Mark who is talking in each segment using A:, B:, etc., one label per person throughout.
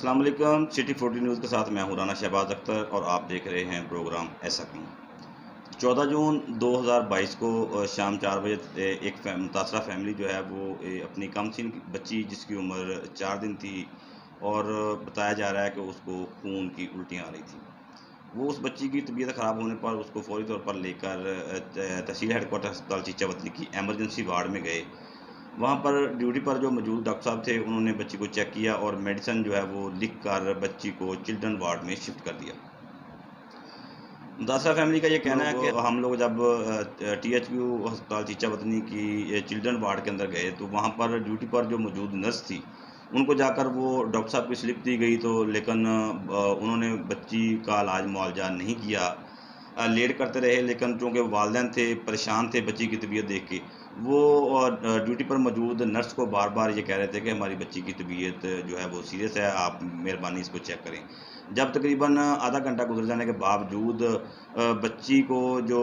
A: अस्सलाम वालेकुम। City 40 news के साथ मैं हूं राना शहबाज अख्तर और आप देख रहे हैं प्रोग्राम ऐसा क्यों। 14 जून 2022 को शाम 4 बजे एक मुतासरा फैमिली जो है वो अपनी कमसिन बच्ची जिसकी उम्र 4 दिन थी और बताया जा रहा है कि उसको खून की उल्टियाँ आ रही थी। वो उस बच्ची की तबीयत ख़राब होने पर उसको फ़ौरी तौर पर लेकर तहसील हेडक्वार्टर अस्पताल चीचावतनी की एमरजेंसी वार्ड में गए। वहाँ पर ड्यूटी पर जो मौजूद डॉक्टर साहब थे उन्होंने बच्ची को चेक किया और मेडिसिन जो है वो लिख कर बच्ची को चिल्ड्रन वार्ड में शिफ्ट कर दिया। मुतासरा फैमिली का ये कहना है कि हम लोग जब THQ अस्पताल चीचावतनी की चिल्ड्रन वार्ड के अंदर गए तो वहाँ पर ड्यूटी पर जो मौजूद नर्स थी उनको जाकर वो डॉक्टर साहब की स्लिप दी गई तो लेकिन उन्होंने बच्ची का इलाज मुआवजा नहीं किया। लेट करते रहे, लेकिन चूँकि वालिदैन थे, परेशान थे बच्ची की तबीयत देख के, वो ड्यूटी पर मौजूद नर्स को बार-बार ये कह रहे थे कि हमारी बच्ची की तबीयत जो है वो सीरियस है, आप मेहरबानी इसको चेक करें। जब तकरीबन आधा घंटा गुज़र जाने के बावजूद बच्ची को जो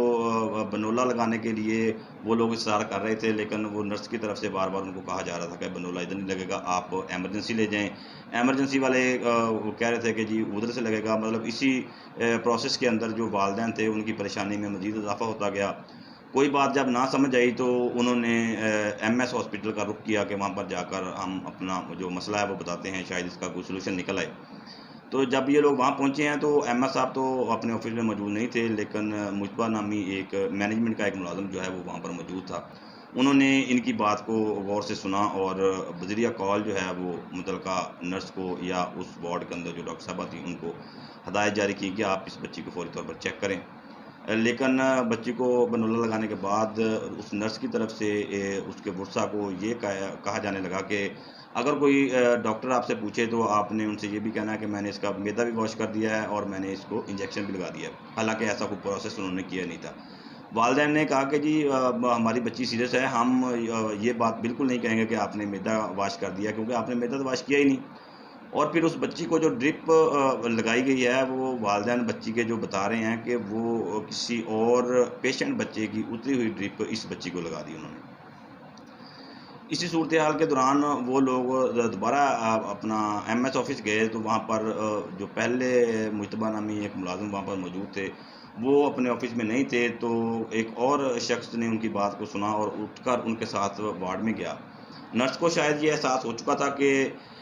A: बनोला लगाने के लिए वो लोग इस्रार कर रहे थे, लेकिन वो नर्स की तरफ से बार-बार उनको कहा जा रहा था कि बनोला इधर नहीं लगेगा, आप इमरजेंसी ले जाएँ। इमरजेंसी वाले वो कह रहे थे कि जी उधर से लगेगा। मतलब इसी प्रोसेस के अंदर जो वालिदैन थे उनकी परेशानी में मज़ीद इज़ाफ़ा होता गया। कोई बात जब ना समझ आई तो उन्होंने MS हॉस्पिटल का रुख किया कि वहाँ पर जाकर हम अपना जो मसला है वो बताते हैं, शायद इसका कोई सॉल्यूशन निकल आए। तो जब ये लोग वहाँ पहुँचे हैं तो MS साहब तो अपने ऑफ़िस में मौजूद नहीं थे, लेकिन मुजतबा नामी एक मैनेजमेंट का एक मुलाज़िम जो है वो वहाँ पर मौजूद था। उन्होंने इनकी बात को गौर से सुना और बज़रिया कॉल जो है वो मुतल्लिका नर्स को या उस वार्ड के अंदर जो डॉक्टर साहबा थी उनको हदायत जारी की कि आप इस बच्ची को फ़ौरी तौर पर चेक करें। लेकिन बच्ची को बनोला लगाने के बाद उस नर्स की तरफ से उसके बुर्सा को ये कहा जाने लगा कि अगर कोई डॉक्टर आपसे पूछे तो आपने उनसे ये भी कहना है कि मैंने इसका मैदा भी वॉश कर दिया है और मैंने इसको इंजेक्शन भी लगा दिया है। हालाँकि ऐसा कोई प्रोसेस उन्होंने किया नहीं था। वालिदैन ने कहा कि जी हमारी बच्ची सीरियस है, हम ये बात बिल्कुल नहीं कहेंगे कि आपने मैदा वॉश कर दिया, क्योंकि आपने मैदा तो वॉश किया ही नहीं। और फिर उस बच्ची को जो ड्रिप लगाई गई है वो वालिदैन बच्ची के जो बता रहे हैं कि वो किसी और पेशेंट बच्चे की उतरी हुई ड्रिप इस बच्ची को लगा दी उन्होंने। इसी सूरत-ए-हाल के दौरान वो लोग दोबारा अपना MS ऑफ़िस गए तो वहाँ पर जो पहले मुजतबा नामी एक मुलाज़िम वहाँ पर मौजूद थे, वो अपने ऑफ़िस में नहीं थे, तो एक और शख़्स ने उनकी बात को सुना और उठकर उनके साथ वार्ड में गया। नर्स को शायद ये एहसास हो चुका था कि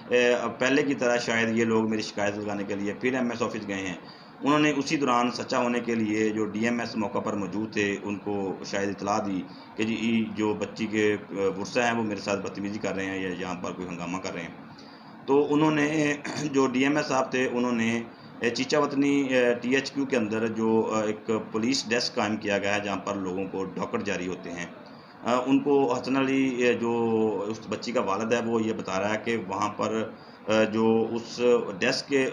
A: पहले की तरह शायद ये लोग मेरी शिकायत लगाने के लिए फिर MS ऑफ़िस गए हैं। उन्होंने उसी दौरान सच्चा होने के लिए जो DMS मौका पर मौजूद थे, उनको शायद इत्तला दी कि जी जो बच्ची के गुस्सा हैं वो मेरे साथ बदतमीज़ी कर रहे हैं या यहाँ पर कोई हंगामा कर रहे हैं। तो उन्होंने जो DMS साहब थे उन्होंने चीचावतनी THQ के अंदर जो एक पुलिस डेस्क कायम किया गया है जहाँ पर लोगों को डॉक्यूमेंट जारी होते हैं। उनको हसन अली जो उस बच्ची का वालिद है वो ये बता रहा है कि वहाँ पर जो उस डेस्क के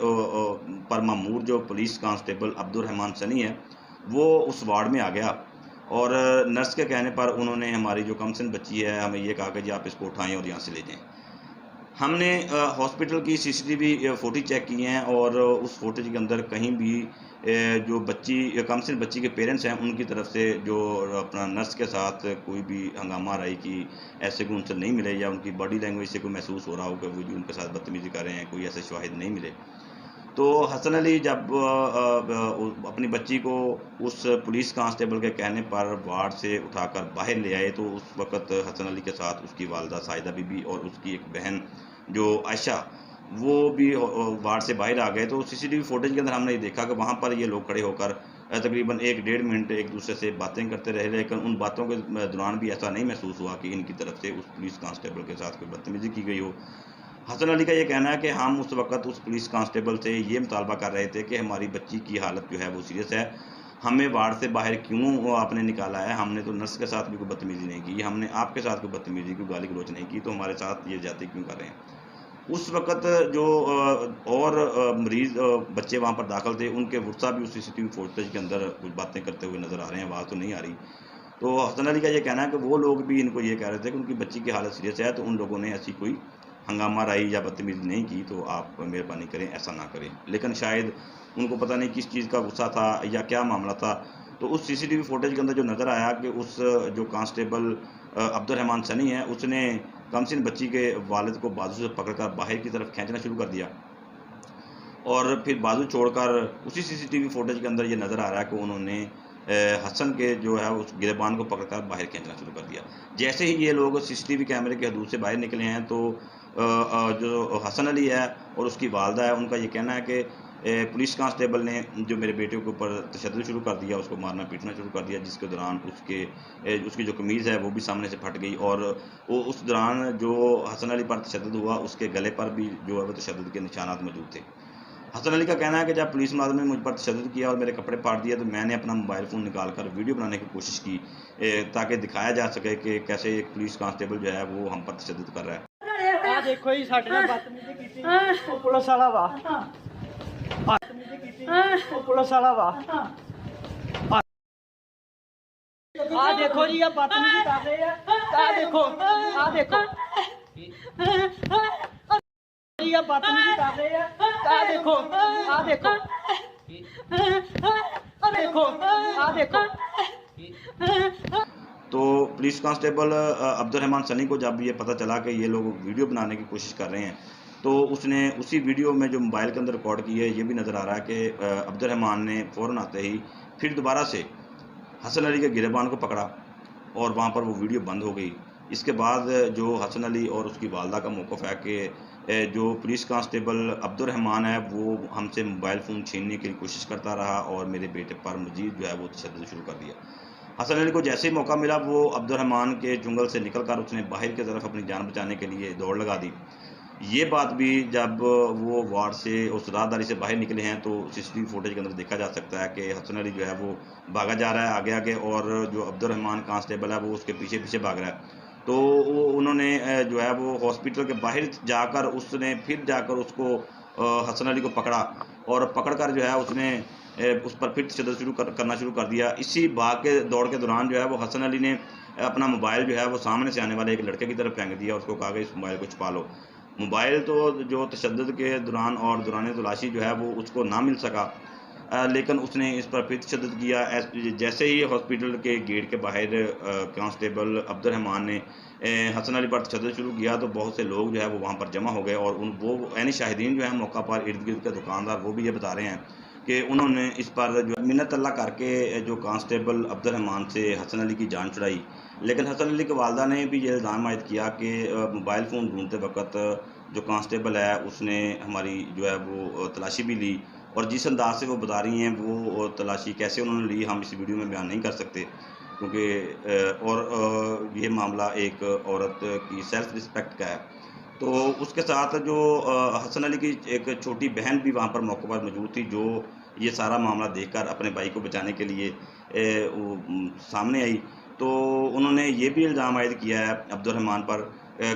A: पर मामूर जो पुलिस कांस्टेबल अब्दुल रहमान सनी है, वो उस वार्ड में आ गया और नर्स के कहने पर उन्होंने हमारी जो कमसिन बच्ची है हमें ये कहा कि जी आप इसको उठाएँ और यहाँ से ले जाएँ। हमने हॉस्पिटल की CCTV फुटेज चेक की हैं और उस फुटेज के अंदर कहीं भी जो बच्ची कमसिन बच्ची के पेरेंट्स हैं उनकी तरफ से जो अपना नर्स के साथ कोई भी हंगामा राई की ऐसे कोई उनसे नहीं मिले या उनकी बॉडी लैंग्वेज से कोई महसूस हो रहा हो कि वो जो उनके साथ बदतमीज़ी कर रहे हैं, कोई ऐसे शवाहिद नहीं मिले। तो हसन अली जब अपनी बच्ची को उस पुलिस कांस्टेबल के कहने पर वार्ड से उठाकर बाहर ले आए तो उस वक़्त हसन अली के साथ उसकी वालिदा साहिदा बीबी और उसकी एक बहन जो आयशा, वो भी वार्ड से बाहर आ गए। तो CCTV फुटेज के अंदर हमने ये देखा कि वहाँ पर ये लोग खड़े होकर तकरीबन 1 डेढ़ मिनट एक-दूसरे से बातें करते रहे, लेकिन उन बातों के दौरान भी ऐसा नहीं महसूस हुआ कि इनकी तरफ से उस पुलिस कांस्टेबल के साथ कोई बदतमीज़ी की गई हो। हसन अली का ये कहना है कि हम उस वक़्त उस पुलिस कांस्टेबल से ये मुतालबा कर रहे थे कि हमारी बच्ची की हालत जो है वो सीरियस है। हमें वार्ड से बाहर क्यों आपने निकाला है? हमने तो नर्स के साथ भी कोई बदतमीज़ी नहीं की, हमने आपके साथ कोई बदतमीज़ी, कोई गाली-गलौच नहीं की, तो हमारे साथ ये ज़्यादती क्यों कर रहे हैं? उस वक़्त जो और मरीज़ बच्चे वहाँ पर दाखिल थे, उनके वुर्सा भी उस CCTV फुटेज के अंदर कुछ बातें करते हुए नज़र आ रहे हैं, आवाज़ तो नहीं आ रही। तो हसन अली का ये कहना है कि वो लोग भी इनको ये कह रहे थे कि उनकी बच्ची की हालत सीरियस है, तो उन लोगों ने ऐसी कोई हंगामा राई या बदतमीज़ी नहीं की, तो आप मेहरबानी करें ऐसा ना करें। लेकिन शायद उनको पता नहीं किस चीज़ का गुस्सा था या क्या मामला था। तो उस CCTV फुटेज के अंदर जो नज़र आया कि उस जो कांस्टेबल अब्दुल रहमान सनी है, उसने कमसिन बच्ची के वालिद को बाजू से पकड़कर बाहर की तरफ खींचना शुरू कर दिया। और फिर बाजू छोड़कर उसी सीसीटीवी फुटेज के अंदर ये नज़र आ रहा है कि उन्होंने हसन के जो है उस गिरबान को पकड़कर बाहर खींचना शुरू कर दिया। जैसे ही ये लोग सीसीटीवी कैमरे के हदूद से बाहर निकले हैं तो जो हसन अली है और उसकी वालदा है, उनका ये कहना है कि पुलिस कांस्टेबल ने जो मेरे बेटे के ऊपर तशद्दुद शुरू कर दिया, उसको मारना पीटना शुरू कर दिया, जिसके दौरान उसकी जो कमीज़ है वो भी सामने से फट गई और वो उस दौरान जो हसन अली पर तशद्दुद हुआ उसके गले पर भी जो है वो तशद्दुद के निशानात मौजूद थे। हसन अली का कहना है कि जब पुलिस मुलाजिम ने मुझ पर तशद्दुद किया और मेरे कपड़े फाड़ दिए तो मैंने अपना मोबाइल फ़ोन निकाल कर वीडियो बनाने की कोशिश की ताकि दिखाया जा सके कि कैसे एक पुलिस कांस्टेबल जो है वो हम पर तशद्दुद कर रहा है।
B: ਆ ਦੇਖੋ ਜੀ ਸਾਡੇ ਨਾਲ ਬਦਤਮੀਜ਼ੀ ਕੀਤੀ ਉਹ ਪੁਲਿਸ ਵਾਲਾ ਵਾ ਬਦਤਮੀਜ਼ੀ ਕੀਤੀ ਉਹ ਪੁਲਿਸ ਵਾਲਾ ਵਾ ਆ ਦੇਖੋ ਜੀ ਆ ਬਦਤਮੀਜ਼ੀ ਕਰ ਰਹੇ ਆ ਆ ਦੇਖੋ ਜੀ ਆ ਬਦਤਮੀਜ਼ੀ ਕਰ ਰਹੇ ਆ ਆ ਦੇਖੋ ਆ देखो
A: तो पुलिस कांस्टेबल अब्दुर्रहमान सनी को जब ये पता चला कि ये लोग वीडियो बनाने की कोशिश कर रहे हैं तो उसने उसी वीडियो में जो मोबाइल के अंदर रिकॉर्ड की है ये भी नज़र आ रहा है कि अब्दुर्रहमान ने फ़ौरन आते ही फिर दोबारा से हसन अली के गिरबान को पकड़ा और वहाँ पर वो वीडियो बंद हो गई। इसके बाद जो हसन अली और उसकी वालदा का मौक़िफ़ है कि जो पुलिस कांस्टेबल अब्दुर्रहमान है वो हमसे मोबाइल फ़ोन छीनने की कोशिश करता रहा और मेरे बेटे पर मजीद जो है वो तशद्दुद शुरू कर दिया। हसन अली को जैसे ही मौका मिला वो अब्दुर्रहमान के जंगल से निकलकर उसने बाहर की तरफ अपनी जान बचाने के लिए दौड़ लगा दी। ये बात भी जब वो वार्ड से उस राहदारी से बाहर निकले हैं तो सीसीटीवी फुटेज के अंदर देखा जा सकता है कि हसन अली जो है वो भागा जा रहा है आगे आगे और जो अब्दुर्रहमान कांस्टेबल है वो उसके पीछे पीछे भाग रहा है। तो उन्होंने जो है वो हॉस्पिटल के बाहर जाकर उसने फिर जाकर उसको हसन अली को पकड़ा और पकड़कर जो है उसने उस पर फिर तशद्दुद करना शुरू कर दिया। इसी भाग के दौड़ के दौरान जो है वो हसन अली ने अपना मोबाइल जो है वो सामने से आने वाले एक लड़के की तरफ फेंक दिया, उसको कहा कि इस मोबाइल को छुपा लो। मोबाइल तो जो तशद्दुद के दौरान और दौरान तलाशी जो है वो उसको ना मिल सका, लेकिन उसने इस पर फिर तशद्दुद किया। जैसे ही हॉस्पिटल के गेट के बाहर कांस्टेबल अब्दुर्रहमान ने हसन अली पर तशद्दुद शुरू किया तो बहुत से लोग जो है वो वहाँ पर जमा हो गए और वो यानी शाहिदीन जो है मौका पर इर्द गिर्द के दुकानदार वो भी ये बता रहे हैं कि उन्होंने इस पर जो मिन्नत अल्लाह करके जो कांस्टेबल अब्दुर्रहमान से हसन अली की जान छुड़ाई। लेकिन हसन अली की वालदा ने भी ये इल्ज़ाम आयद किया कि मोबाइल फ़ोन ढूंढते वक्त जो कांस्टेबल है उसने हमारी जो है वो तलाशी भी ली और जिस अंदाज से वो बता रही हैं वो तलाशी कैसे उन्होंने ली हम इस वीडियो में बयान नहीं कर सकते क्योंकि और ये मामला एक औरत की सेल्फ़ रिस्पेक्ट का है। तो उसके साथ जो हसन अली की एक छोटी बहन भी वहाँ पर मौके पर मौजूद थी जो ये सारा मामला देखकर अपने भाई को बचाने के लिए सामने आई। तो उन्होंने ये भी इल्ज़ाम आयद किया है अब्दुर्रहमान पर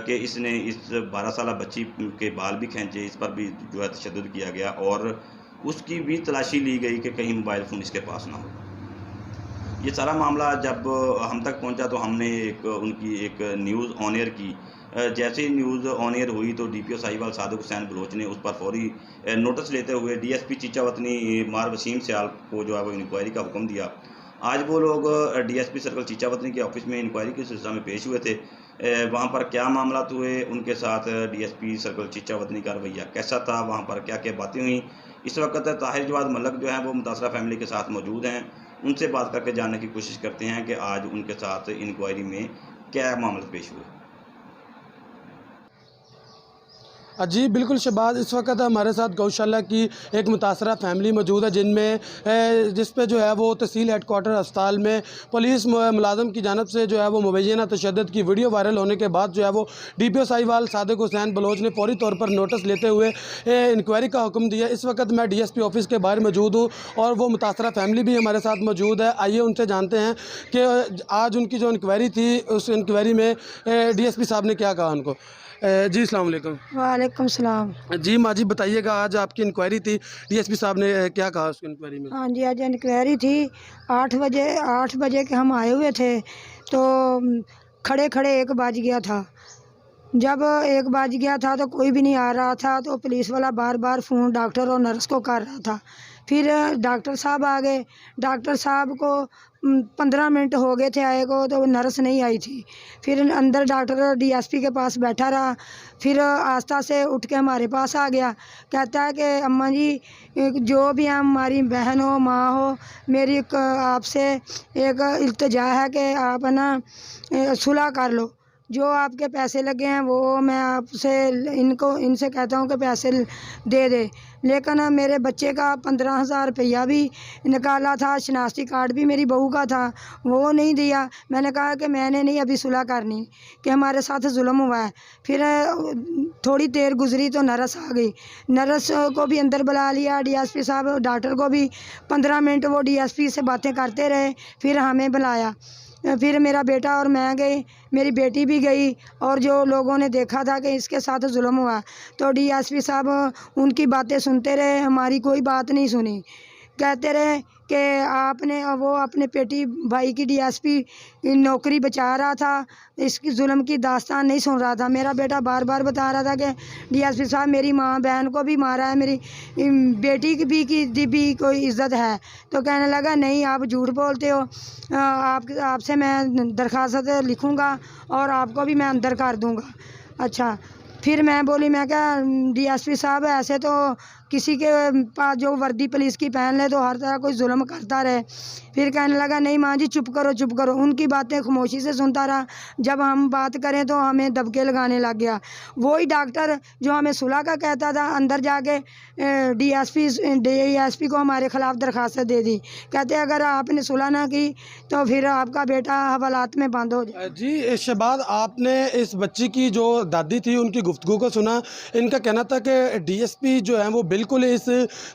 A: कि इसने इस 12 साला बच्ची के बाल भी खींचे, इस पर भी जो है तशद्दुद किया गया और उसकी भी तलाशी ली गई कि कहीं मोबाइल फ़ोन इसके पास ना हो। ये सारा मामला जब हम तक पहुंचा तो हमने उनकी एक न्यूज़ ऑन एयर की। जैसे ही न्यूज़ ऑन एयर हुई तो DPO साहिवाल सादिक हुसैन बलोच ने उस पर फौरी नोटिस लेते हुए DSP चीचावतनी मार वसीम सियाल को जो है वो इंक्वायरी का हुक्म दिया। आज वो लोग DSP सर्कल चीचावतनी के ऑफिस में इंक्वायरी के सिलसिले में पेश हुए थे। वहाँ पर क्या मामला हुए, उनके साथ DSP सर्कल चीचावतनी का रवैया कैसा था, वहाँ पर क्या क्या बातें हुई। इस वक्त ताहिर जवाद मलक जो है वो मुतासरा फैमिली के साथ मौजूद हैं, उनसे बात करके जानने की कोशिश करते हैं कि आज उनके साथ इंक्वायरी में क्या मामला पेश हुए।
C: जी बिल्कुल शहबाज, इस वक्त हमारे साथ गौशाला की एक मुतासरा फैमिली मौजूद है जिनमें जिस पे जो है वो तहसील हेडकोार्टर अस्पताल में पुलिस मुलाजम की जानब से जो है वो मुबैना तशद्दुद की वीडियो वायरल होने के बाद जो है वो DPO साहिवाल सादिक हुसैन बलोच ने फौरी तौर पर नोटिस लेते हुए इंक्वायरी का हुक्म दिया। इस वक्त मैं DSP ऑफिस के बाहर मौजूद हूँ और वो मुतासरा फैमिली भी हमारे साथ मौजूद है। आइए उनसे जानते हैं कि आज उनकी जो इंक्वायरी थी उस इंक्वायरी में DSP साहब ने क्या कहा उनको। जी अस्सलाम वालेकुम।
D: वालेकुम सलाम।
C: जी माँ जी बताइएगा, आज आपकी इंक्वायरी थी, DSP साहब ने क्या कहा उसकी इंक्वायरी में?
D: हाँ जी, आज इंक्वायरी थी 8 बजे के हम आए हुए थे तो खड़े खड़े 1 बज गया था। जब 1 बज गया था तो कोई भी नहीं आ रहा था तो पुलिस वाला बार बार फ़ोन डॉक्टर और नर्स को कर रहा था। फिर डॉक्टर साहब आ गए, डॉक्टर साहब को 15 मिनट हो गए थे आए को, तो नर्स नहीं आई थी। फिर अंदर डॉक्टर डीएसपी के पास बैठा रहा, फिर आस्था से उठ के हमारे पास आ गया। कहता है कि अम्मा जी, जो भी है, हमारी बहन हो, माँ हो, मेरी आपसे एक इल्तिजा है कि आप ना सुलह कर लो। जो आपके पैसे लगे हैं वो मैं आपसे इनसे कहता हूँ कि पैसे दे दे। लेकिन मेरे बच्चे का 15,000 रुपया भी निकाला था, शनाख्ती कार्ड भी मेरी बहू का था, वो नहीं दिया। मैंने कहा कि मैंने नहीं अभी सुलह करनी, कि हमारे साथ जुल्म हुआ है। फिर थोड़ी देर गुजरी तो नर्स आ गई, नर्स को भी अंदर बुला लिया, डीएसपी साहब डॉक्टर को भी 15 मिनट वो डीएसपी से बातें करते रहे। फिर हमें बुलाया, फिर मेरा बेटा और मैं गए, मेरी बेटी भी गई, और जो लोगों ने देखा था कि इसके साथ जुल्म हुआ, तो डीएसपी साहब उनकी बातें सुनते रहे, हमारी कोई बात नहीं सुनी। कहते रहे कि आपने, वो अपने पेटी भाई की डीएसपी नौकरी बचा रहा था, इसकी जुल्म की दास्तान नहीं सुन रहा था। मेरा बेटा बार बार बता रहा था कि डीएसपी साहब मेरी माँ बहन को भी मारा है, मेरी बेटी की भी कोई इज्जत है। तो कहने लगा नहीं, आप झूठ बोलते हो, आपसे मैं दरखास्त लिखूँगा और आपको भी मैं अंदर कर दूँगा। अच्छा, फिर मैं बोली, मैं क्या डीएसपी साहब, ऐसे तो किसी के पास जो वर्दी पुलिस की पहन ले तो हर तरह कोई जुल्म करता रहे। फिर कहने लगा नहीं माँ जी, चुप करो चुप करो। उनकी बातें खामोशी से सुनता रहा। जब हम बात करें तो हमें दबके लगाने लग गया। वही डॉक्टर जो हमें सुलह का कहता था, अंदर जाके डीएसपी को हमारे ख़िलाफ़ दरखास्त दे दी। कहते अगर आपने सुलह ना की तो फिर आपका बेटा हवालात में बंद हो जाए।
C: जी, इसके बाद आपने इस बच्ची की जो दादी थी उनकी गुफ्तगू को सुना। इनका कहना था कि डीएसपी जो है वो बिल्कुल इस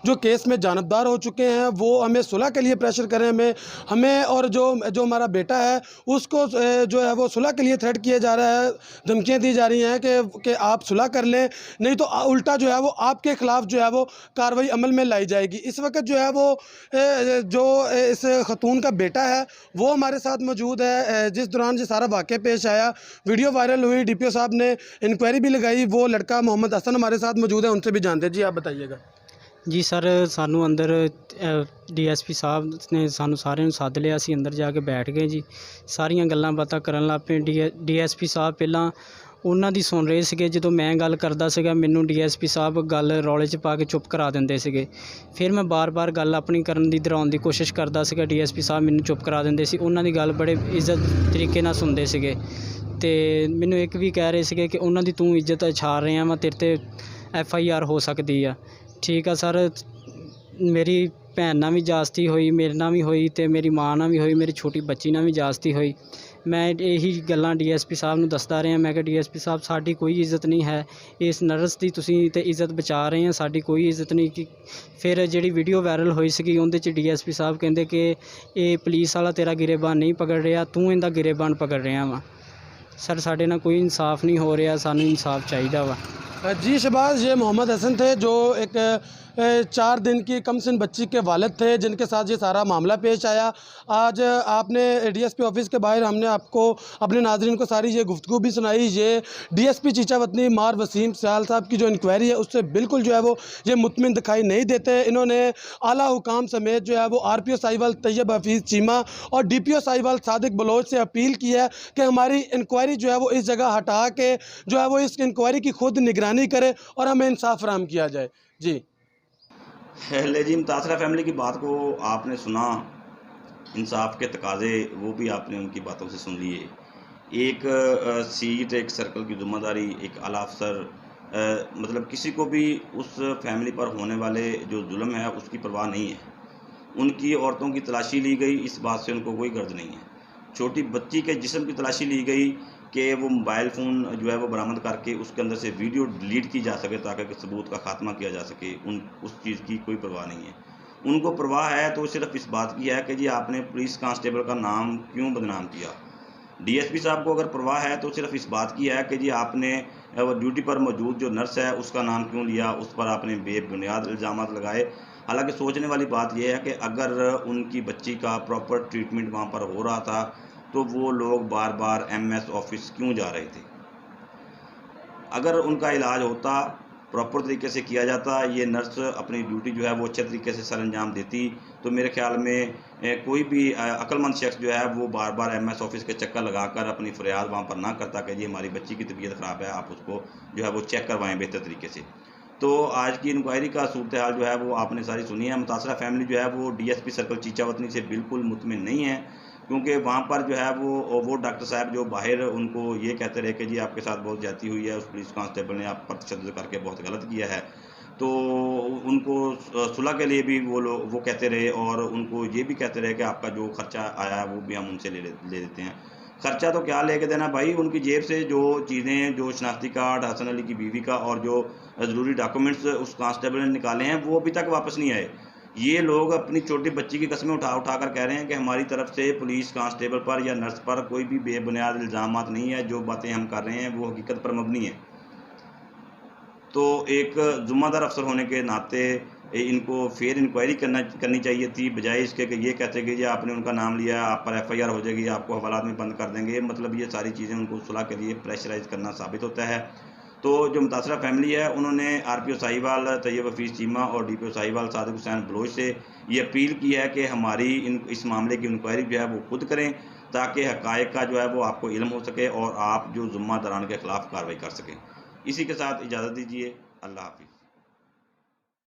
C: जो केस में जानबदार हो चुके हैं, वो हमें सुलह के लिए प्रेशर कर रहे हैं, हमें और जो हमारा बेटा है उसको जो है वो सुलह के लिए थ्रेट किया जा रहा है, धमकियाँ दी जा रही हैं कि आप सुलह कर लें, नहीं तो उल्टा जो है वो आपके ख़िलाफ़ जो है वो कार्रवाई अमल में लाई जाएगी। इस वक्त जो है वो जो इस खतून का बेटा है वो हमारे साथ मौजूद है। जिस दौरान ये सारा वाक़या पेश आया, वीडियो वायरल हुई, डीपीओ साहब ने इंक्वायरी भी लगाई, वो लड़का मोहम्मद हसन हमारे साथ मौजूद है, उनसे भी जानते हैं। जी, आप बताइएगा।
E: जी सर, सानू अंदर डीएसपी साहब ने सानू सारे नूं सद लिया, असीं अंदर जाके बैठ गए जी। सारियां गल्लां बातां करन लग पे। डीएसपी साहब पहलां ਉਹਨਾਂ ਦੀ ਸੁਣ ਰਹੇ ਸੀਗੇ। ਜਦੋਂ ਮੈਂ ਗੱਲ ਕਰਦਾ ਸੀਗਾ ਮੈਨੂੰ ਡੀਐਸਪੀ ਸਾਹਿਬ ਗੱਲ ਰੌਲੇ 'ਚ ਪਾ ਕੇ ਚੁੱਪ ਕਰਾ ਦਿੰਦੇ ਸੀਗੇ। ਫਿਰ ਮੈਂ ਬਾਰ-ਬਾਰ ਗੱਲ ਆਪਣੀ ਕਰਨ ਦੀ ਦੁਹਰਾਉਣ ਦੀ ਕੋਸ਼ਿਸ਼ ਕਰਦਾ ਸੀਗਾ, ਡੀਐਸਪੀ ਸਾਹਿਬ ਮੈਨੂੰ ਚੁੱਪ ਕਰਾ ਦਿੰਦੇ ਸੀ। ਉਹਨਾਂ ਦੀ ਗੱਲ ਬੜੇ ਇੱਜ਼ਤ ਤਰੀਕੇ ਨਾਲ ਸੁਣਦੇ ਸੀਗੇ ਅਤੇ ਮੈਨੂੰ ਇੱਕ ਵੀ ਕਹਿ ਰਹੇ ਸੀਗੇ ਕਿ ਉਹਨਾਂ ਦੀ ਤੂੰ ਇੱਜ਼ਤ ਉਛਾਲ ਰਿਹਾ ਵਾ, ਤੇਰੇ 'ਤੇ FIR ਹੋ ਸਕਦੀ ਆ। ਠੀਕ ਆ ਸਰ, ਮੇਰੀ ਭੈਣ ਨਾਲ ਵੀ ਜ਼ਿਆਦਤੀ ਹੋਈ, ਮੇਰੇ ਨਾਲ ਵੀ ਹੋਈ ਅਤੇ ਮੇਰੀ ਮਾਂ ਨਾਲ ਵੀ ਹੋਈ, ਮੇਰੀ ਛੋਟੀ ਬੱਚੀ ਨਾਲ ਵੀ ਜ਼ਿਆਦਤੀ ਹੋਈ। ਮੈਂ ਇਹੀ ਗੱਲਾਂ ਡੀਐਸਪੀ ਸਾਹਿਬ ਨੂੰ ਦੱਸਦਾ ਰਿਹਾ। ਮੈਂ ਕਿਹਾ ਡੀਐਸਪੀ ਸਾਹਿਬ ਸਾਡੀ ਕੋਈ ਇੱਜ਼ਤ ਨਹੀਂ ਹੈ, ਇਸ ਨਰਸ ਦੀ ਤੁਸੀਂ ਤਾਂ ਇੱਜ਼ਤ ਬਚਾ ਰਹੇ ਆ, ਸਾਡੀ ਕੋਈ ਇੱਜ਼ਤ ਨਹੀਂ। ਕਿ ਫਿਰ ਜਿਹੜੀ ਵੀਡੀਓ ਵਾਇਰਲ ਹੋਈ ਸੀਗੀ ਉਹਦੇ 'ਚ ਡੀਐਸਪੀ ਸਾਹਿਬ ਕਹਿੰਦੇ ਕਿ ਇਹ ਪੁਲਿਸ ਵਾਲਾ ਤੇਰਾ ਗਿਰੇਬਾਨ ਨਹੀਂ ਪਕੜ ਰਿਹਾ, ਤੂੰ ਇਹਦਾ ਗਿਰੇਬਾਨ ਪਕੜ ਰਿਹਾ ਵਾ। ਸਰ ਸਾਡੇ ਨਾਲ ਕੋਈ इंसाफ नहीं हो रहा, सानू इंसाफ चाहिए वा।
C: जी शहबाज, ये मोहम्मद हसन थे जो एक 4 दिन की कमसिन बच्ची के वालिद थे जिनके साथ ये सारा मामला पेश आया। आज आपने डीएसपी ऑफिस के बाहर हमने आपको अपने नाज़रीन को सारी ये गुफ्तगू भी सुनाई। ये डीएसपी चीचावतनी मार वसीम सयाल साहब की जो इंक्वायरी है उससे बिल्कुल जो है वो ये मुतमिन दिखाई नहीं देते। इन्होंने आला हुकाम समेत जो है वो RPO साहिवाल तैयब हफीज़ चीमा और DPO साहिवाल सादिक बलोच से अपील की है कि हमारी इंक्वायरी जो है वो इस जगह हटा के जो है वो इस इंक्वायरी की खुद निगरानी करे और हमें इंसाफ फराहम किया जाए। जी
A: जी, मुतासरा फैमिली की बात को आपने सुना, इंसाफ के तकाज़े वो भी आपने उनकी बातों से सुन लिए। एक सीट, एक सर्कल की ज़िम्मेदारी, एक आला अफसर, मतलब किसी को भी उस फैमिली पर होने वाले जो जुल्म है उसकी परवाह नहीं है। उनकी औरतों की तलाशी ली गई, इस बात से उनको कोई गर्ज नहीं है। छोटी बच्ची के जिस्म की तलाशी ली गई कि वो मोबाइल फ़ोन जो है वो बरामद करके उसके अंदर से वीडियो डिलीट की जा सके ताकि सबूत का खात्मा किया जा सके। उस चीज़ की कोई परवाह नहीं है। उनको परवाह है तो सिर्फ इस बात की है कि जी आपने पुलिस कांस्टेबल का नाम क्यों बदनाम किया। डीएसपी साहब को अगर परवाह है तो सिर्फ इस बात की है कि जी आपने ड्यूटी पर मौजूद जो नर्स है उसका नाम क्यों लिया, उस पर आपने बेबुनियाद इल्ज़ामात लगाए। हालांकि सोचने वाली बात यह है कि अगर उनकी बच्ची का प्रॉपर ट्रीटमेंट वहाँ पर हो रहा था तो वो लोग बार बार MS ऑफिस क्यों जा रहे थे। अगर उनका इलाज होता प्रॉपर तरीके से किया जाता, ये नर्स अपनी ड्यूटी जो है वो अच्छे तरीके से सर अंजाम देती, तो मेरे ख्याल में कोई भी अक्लमंद शख्स जो है वो बार बार एमएस ऑफिस के चक्कर लगाकर अपनी फरियाद वहाँ पर ना करता कि जी हमारी बच्ची की तबीयत ख़राब है, आप उसको जो है वो चेक करवाएं बेहतर तरीके से। तो आज की इंक्वायरी का सूरत हाल जो है वो आपने सारी सुनी है। मुतासरा फैमिली जो है वो डीएसपी सर्कल चीचावतनी से बिल्कुल मुतमिन नहीं है, क्योंकि वहाँ पर जो है वो डॉक्टर साहब जो बाहर उनको ये कहते रहे कि जी आपके साथ बहुत ज्यादती हुई है, उस पुलिस कांस्टेबल ने आप पर तशद्दुद करके बहुत गलत किया है, तो उनको सुलह के लिए भी वो कहते रहे और उनको ये भी कहते रहे कि आपका जो खर्चा आया है वो भी हम उनसे ले देते हैं। खर्चा तो क्या लेके देना भाई, उनकी जेब से जो चीज़ें, जो शनाख्ती कार्ड हसन अली की बीवी का और जो ज़रूरी डॉक्यूमेंट्स उस कांस्टेबल ने निकाले हैं वो अभी तक वापस नहीं आए। ये लोग अपनी छोटी बच्ची की कस्में उठा कर कह रहे हैं कि हमारी तरफ से पुलिस कांस्टेबल पर या नर्स पर कोई भी बेबुनियाद इल्ज़ामात नहीं है, जो बातें हम कर रहे हैं वो हकीकत पर मबनी है। तो एक ज़िम्मेदार अफसर होने के नाते इनको फेयर इंक्वायरी करनी चाहिए थी, बजाय इसके कि ये कहते कि जी आपने उनका नाम लिया, आप पर एफआईआर हो जाएगी, आपको हवालात में बंद कर देंगे। मतलब ये सारी चीज़ें उनको सुलह के लिए प्रेशराइज करना साबित होता है। तो जो मुतासरा फैमिली है उन्होंने आरपीओ साहिवाल तैयब हफीज़ चीमा और डीपीओ साहिवाल सादिक हुसैन बलोच से ये अपील की है कि हमारी इस मामले की इंक्वायरी जो है वो खुद करें, ताकि हक़ाइक़ का जो है वो आपको इल्म हो सके और आप जो ज़िम्मेदारान के ख़िलाफ़ कार्रवाई कर सकें। इसी के साथ इजाज़त दीजिए। अल्लाह हाफ़िज़।